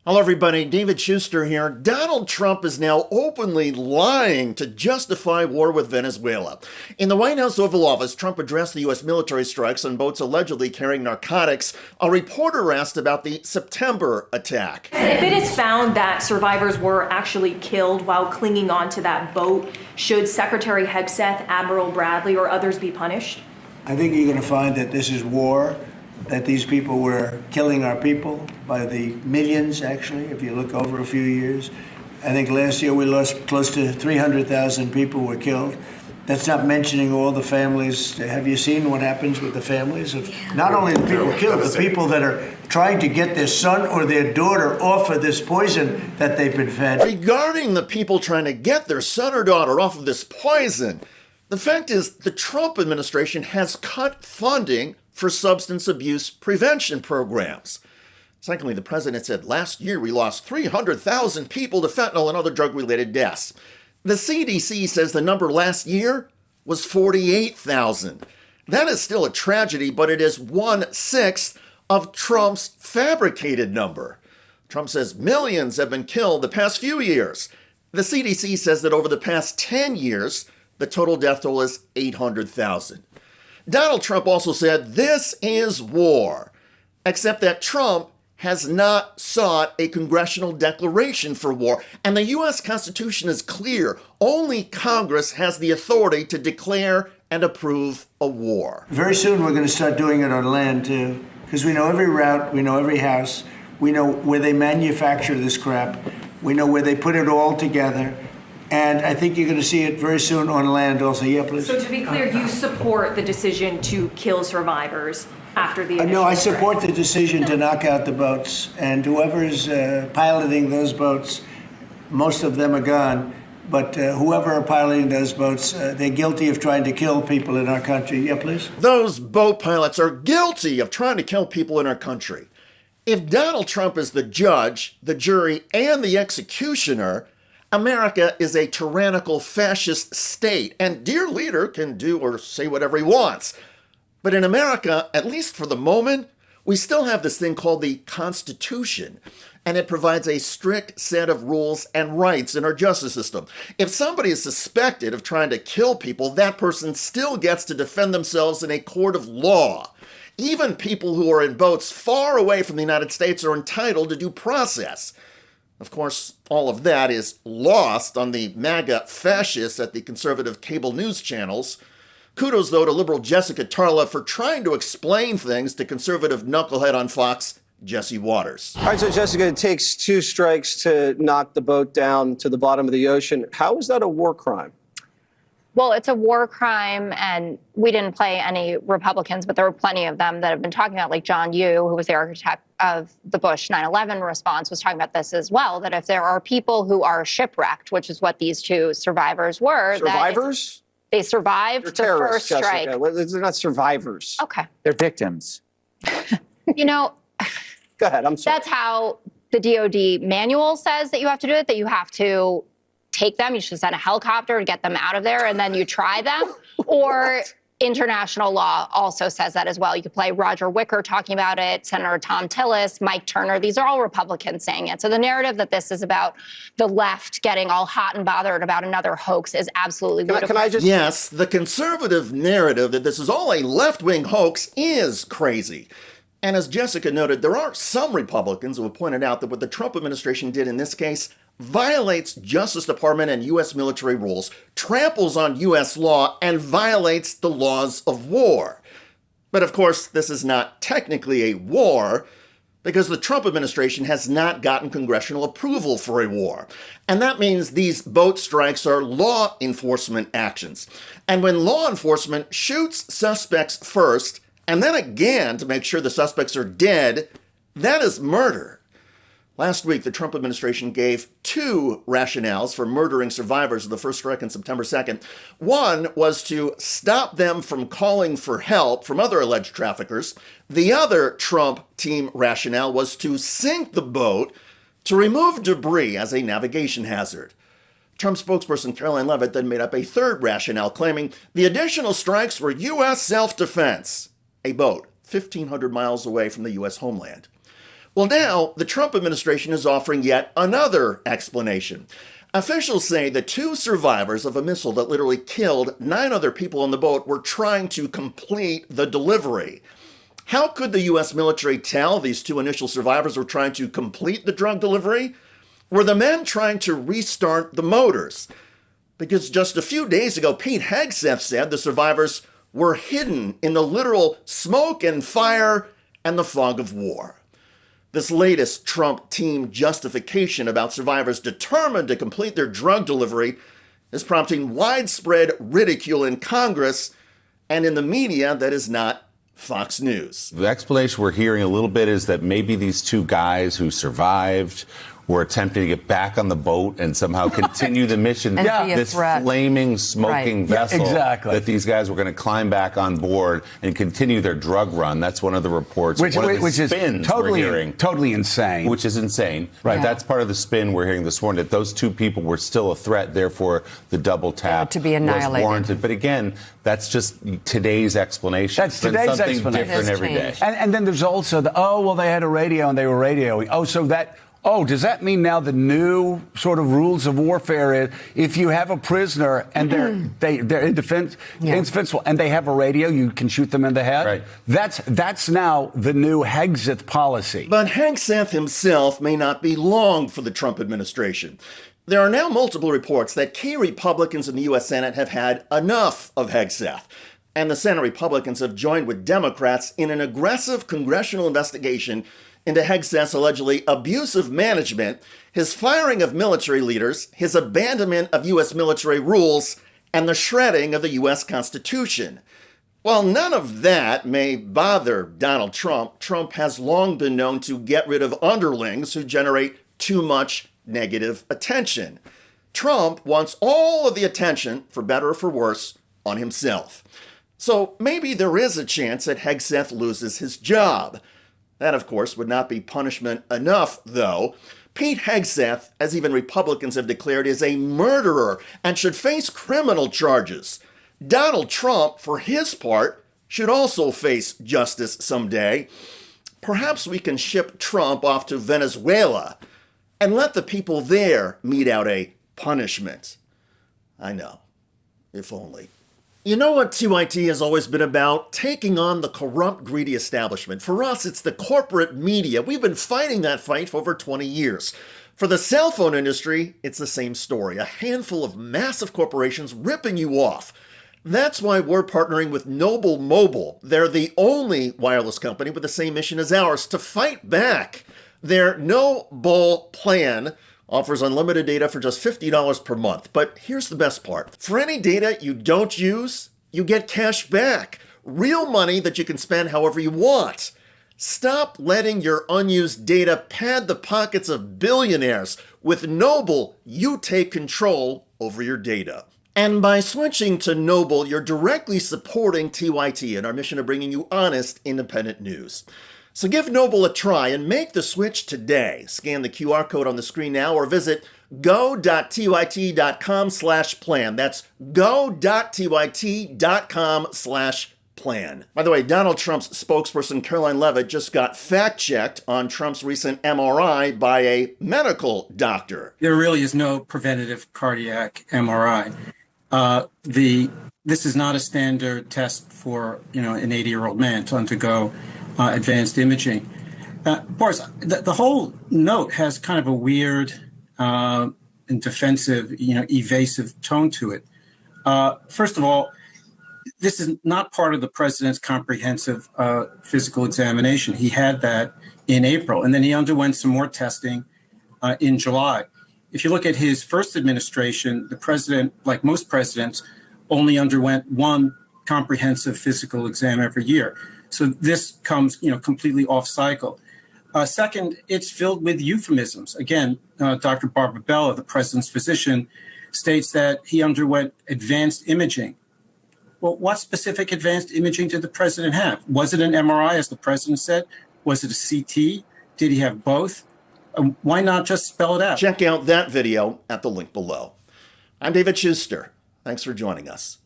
Hello, everybody. David Shuster here. Donald Trump is now openly lying to justify war with Venezuela. In the White House Oval Office, Trump addressed the U.S. military strikes on boats allegedly carrying narcotics. A reporter asked about the September attack. If it is found that survivors were actually killed while clinging onto that boat, should Secretary Hegseth, Admiral Bradley, or others be punished? I think you're going to find that this is war, that these people were killing our people by the millions, actually, if you look over a few years. I think last year we lost close to 300,000 people were killed. That's not mentioning all the families. Have you seen what happens with the families of not only the people killed, the people that are trying to get their son or their daughter off of this poison that they've been fed? Regarding the people trying to get their son or daughter off of this poison, the fact is the Trump administration has cut funding for substance abuse prevention programs. Secondly, the president said last year we lost 300,000 people to fentanyl and other drug-related deaths. The CDC says the number last year was 48,000. That is still a tragedy, but it is 1/6 of Trump's fabricated number. Trump says millions have been killed the past few years. The CDC says that over the past 10 years, the total death toll is 800,000. Donald Trump also said this is war, except that Trump has not sought a congressional declaration for war. And the U.S. Constitution is clear. Only Congress has the authority to declare and approve a war. Very soon we're going to start doing it on land, too, because we know every route, we know every house, we know where they manufacture this crap, we know where they put it all together. And I think you're going to see it very soon on land also. Yeah, please. So to be clear, you support the decision to kill survivors after the initial No, I strike? support the decision to knock out the boats. And whoever's piloting those boats, most of them are gone. But whoever are piloting those boats, they're guilty of trying to kill people in our country. Yeah, please. Those boat pilots are guilty of trying to kill people in our country. If Donald Trump is the judge, the jury, and the executioner, America is a tyrannical fascist state, and dear leader can do or say whatever he wants. But in America, at least for the moment, we still have this thing called the Constitution, and it provides a strict set of rules and rights in our justice system. If somebody is suspected of trying to kill people, that person still gets to defend themselves in a court of law. Even people who are in boats far away from the United States are entitled to due process. Of course, all of that is lost on the MAGA fascists at the conservative cable news channels. Kudos, though, to liberal Jessica Tarlov for trying to explain things to conservative knucklehead on Fox, Jesse Waters. All right, so Jessica, it takes 2 strikes to knock the boat down to the bottom of the ocean. How is that a war crime? Well, it's a war crime, and we didn't play any Republicans, but there were plenty of them that have been talking about, like John Yoo, who was the architect of the Bush 9/11 response, was talking about this as well, that if there are people who are shipwrecked, which is what these 2 survivors were. Survivors? They survived the first strike. Jessica. They're not survivors. Okay. They're victims. You know, Go ahead, I'm sorry. that's how the DOD manual says that you have to do it, that you have to take them, you should send a helicopter to get them out of there, and then you try them. Or international law also says that as well. You could play Roger Wicker talking about it, Senator Tom Tillis, Mike Turner. These are all Republicans saying it. So the narrative that this is about the left getting all hot and bothered about another hoax is absolutely ludicrous. Can I just... Yes, the conservative narrative that this is all a left-wing hoax is crazy. And as Jessica noted, there are some Republicans who have pointed out that what the Trump administration did in this case violates Justice Department and U.S. military rules, tramples on U.S. law, and violates the laws of war. But of course, this is not technically a war because the Trump administration has not gotten congressional approval for a war. And that means these boat strikes are law enforcement actions. And when law enforcement shoots suspects first, and then again to make sure the suspects are dead, that is murder. Last week, the Trump administration gave 2 rationales for murdering survivors of the first strike on September 2nd. One was to stop them from calling for help from other alleged traffickers. The other Trump team rationale was to sink the boat to remove debris as a navigation hazard. Trump spokesperson Karoline Leavitt then made up a third rationale, claiming the additional strikes were U.S. self-defense, a boat 1,500 miles away from the U.S. homeland. Well, now the Trump administration is offering yet another explanation. Officials say the 2 survivors of a missile that literally killed 9 other people on the boat were trying to complete the delivery. How could the U.S. military tell these 2 initial survivors were trying to complete the drug delivery? Were the men trying to restart the motors? Because just a few days ago, Pete Hegseth said the survivors were hidden in the literal smoke and fire and the fog of war. This latest Trump team justification about survivors determined to complete their drug delivery is prompting widespread ridicule in Congress and in the media that is not Fox News. The explanation we're hearing a little bit is that maybe these 2 guys who survived were attempting to get back on the boat and somehow continue the mission. This flaming, smoking vessel that these guys were going to climb back on board and continue their drug run. That's one of the reports. Which is totally insane. Which is insane. Right. That's part of the spin we're hearing this morning, that those 2 people were still a threat. Therefore, the double tap to be annihilated. was warranted. But again, that's just today's explanation. That's today's explanation. Different every day. And then there's also they had a radio and they were radioing. Does that mean now the new sort of rules of warfare is if you have a prisoner and they're indefensible and they have a radio, you can shoot them in the head? Right. That's now the new Hegseth policy. But Hegseth himself may not be long for the Trump administration. There are now multiple reports that key Republicans in the U.S. Senate have had enough of Hegseth. And the Senate Republicans have joined with Democrats in an aggressive congressional investigation into Hegseth's allegedly abusive management, his firing of military leaders, his abandonment of U.S. military rules, and the shredding of the U.S. Constitution. While none of that may bother Donald Trump, Trump has long been known to get rid of underlings who generate too much negative attention. Trump wants all of the attention, for better or for worse, on himself. So maybe there is a chance that Hegseth loses his job. That, of course, would not be punishment enough, though. Pete Hegseth, as even Republicans have declared, is a murderer and should face criminal charges. Donald Trump, for his part, should also face justice someday. Perhaps we can ship Trump off to Venezuela and let the people there mete out a punishment. I know, if only. You know what TYT has always been about? Taking on the corrupt, greedy establishment. For us, it's the corporate media. We've been fighting that fight for over 20 years. For the cell phone industry, it's the same story. A handful of massive corporations ripping you off. That's why we're partnering with Noble Mobile. They're the only wireless company with the same mission as ours, to fight back. Their No Bull plan offers unlimited data for just $50 per month. But here's the best part. For any data you don't use, you get cash back. Real money that you can spend however you want. Stop letting your unused data pad the pockets of billionaires. With Noble, you take control over your data. And by switching to Noble, you're directly supporting TYT and our mission of bringing you honest, independent news. So give Noble a try and make the switch today. Scan the QR code on the screen now or visit go.tyt.com/plan. That's go.tyt.com/plan. By the way, Donald Trump's spokesperson Karoline Leavitt just got fact-checked on Trump's recent MRI by a medical doctor. There really is no preventative cardiac MRI. This is not a standard test for an 80-year-old man to undergo advanced imaging. Of course, the whole note has kind of a weird and defensive, evasive tone to it. First of all, this is not part of the president's comprehensive physical examination. He had that in April, and then he underwent some more testing in July. If you look at his first administration, the president, like most presidents, only underwent one comprehensive physical exam every year. So this comes, completely off cycle. Second, it's filled with euphemisms. Again, Dr. Barbara Bella, the president's physician, states that he underwent advanced imaging. Well, what specific advanced imaging did the president have? Was it an MRI, as the president said? Was it a CT? Did he have both? Why not just spell it out? Check out that video at the link below. I'm David Shuster. Thanks for joining us.